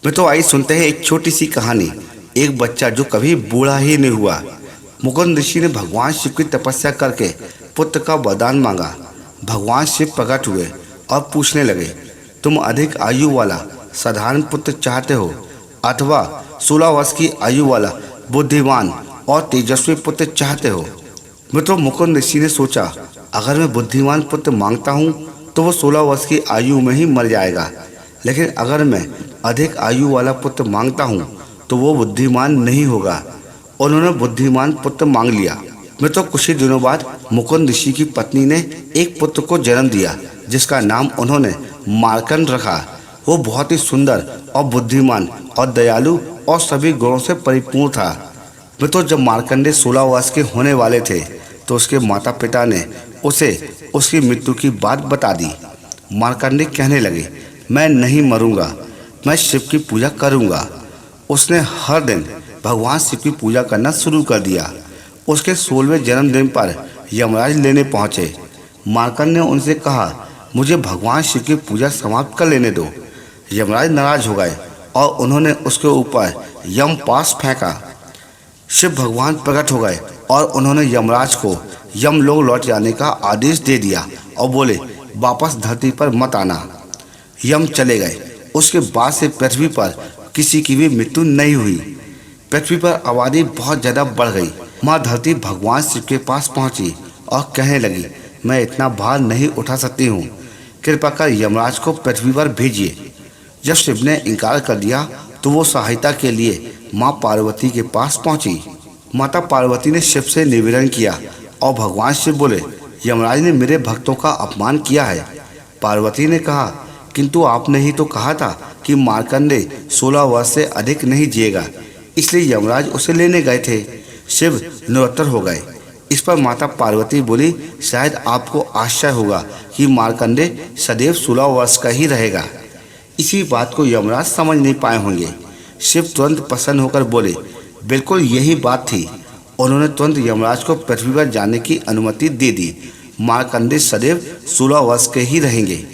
मैं तो आई सुनते हैं एक छोटी सी कहानी। एक बच्चा जो कभी बूढ़ा ही नहीं हुआ। मुकुंद ऋषि ने भगवान शिव की तपस्या करके पुत्र का वरदान मांगा। भगवान शिव प्रकट हुए और पूछने लगे, तुम अधिक आयु वाला साधारण पुत्र चाहते हो अथवा 16 वर्ष की आयु वाला बुद्धिमान और तेजस्वी पुत्र चाहते हो? मित्रों, मुकुंद ऋषि ने सोचा, अगर मैं बुद्धिमान पुत्र मांगता हूँ तो वो 16 वर्ष की आयु में ही मर जाएगा, लेकिन अगर मैं अधिक आयु वाला पुत्र मांगता हूँ तो वो बुद्धिमान नहीं होगा। उन्होंने बुद्धिमान पुत्र मांग लिया। मित्रों, कुछ ही दिनों बाद मुकुंद ऋषि की पत्नी ने एक पुत्र को जन्म दिया, जिसका नाम उन्होंने मार्कंड रखा। वो बहुत ही सुंदर और बुद्धिमान और दयालु और सभी गुणों से परिपूर्ण था। मित्रों, जब मार्कंडे 16 वर्ष के होने वाले थे तो उसके माता पिता ने उसे उसकी मृत्यु की बात बता दी। मार्कंडे कहने लगे, मैं नहीं मरूंगा, मैं शिव की पूजा करूंगा। उसने हर दिन भगवान शिव की पूजा करना शुरू कर दिया। उसके 16वें जन्मदिन पर यमराज लेने पहुंचे। मार्कंड ने उनसे कहा, मुझे भगवान शिव की पूजा समाप्त कर लेने दो। यमराज नाराज हो गए और उन्होंने उसके ऊपर यम पास फेंका। शिव भगवान प्रकट हो गए और उन्होंने यमराज को यमलोक लौट जाने का आदेश दे दिया और बोले, वापस धरती पर मत आना। यम चले गए। उसके बाद से पृथ्वी पर किसी की भी मृत्यु नहीं हुई। पृथ्वी पर आबादी बहुत ज़्यादा बढ़ गई। माँ धरती भगवान शिव के पास पहुंची और कहने लगी, मैं इतना भार नहीं उठा सकती हूँ, कृपा कर यमराज को पृथ्वी पर भेजिए। जब शिव ने इनकार कर दिया तो वो सहायता के लिए माँ पार्वती के पास पहुंची। माता पार्वती ने शिव से निवेदन किया और भगवान शिव बोले, यमराज ने मेरे भक्तों का अपमान किया है। पार्वती ने कहा, किंतु आपने ही तो कहा था कि मार्कंडे 16 वर्ष से अधिक नहीं जिएगा, इसलिए यमराज उसे लेने गए थे। शिव निरुत्तर हो गए। इस पर माता पार्वती बोली, शायद आपको आश्चर्य होगा कि मार्कंडे सदैव 16 वर्ष का ही रहेगा। इसी बात को यमराज समझ नहीं पाए होंगे। शिव तुरंत प्रसन्न होकर बोले, बिल्कुल यही बात थी। उन्होंने तुरंत यमराज को पृथ्वी पर जाने की अनुमति दे दी। मार्कंडे सदैव 16 वर्ष के ही रहेंगे।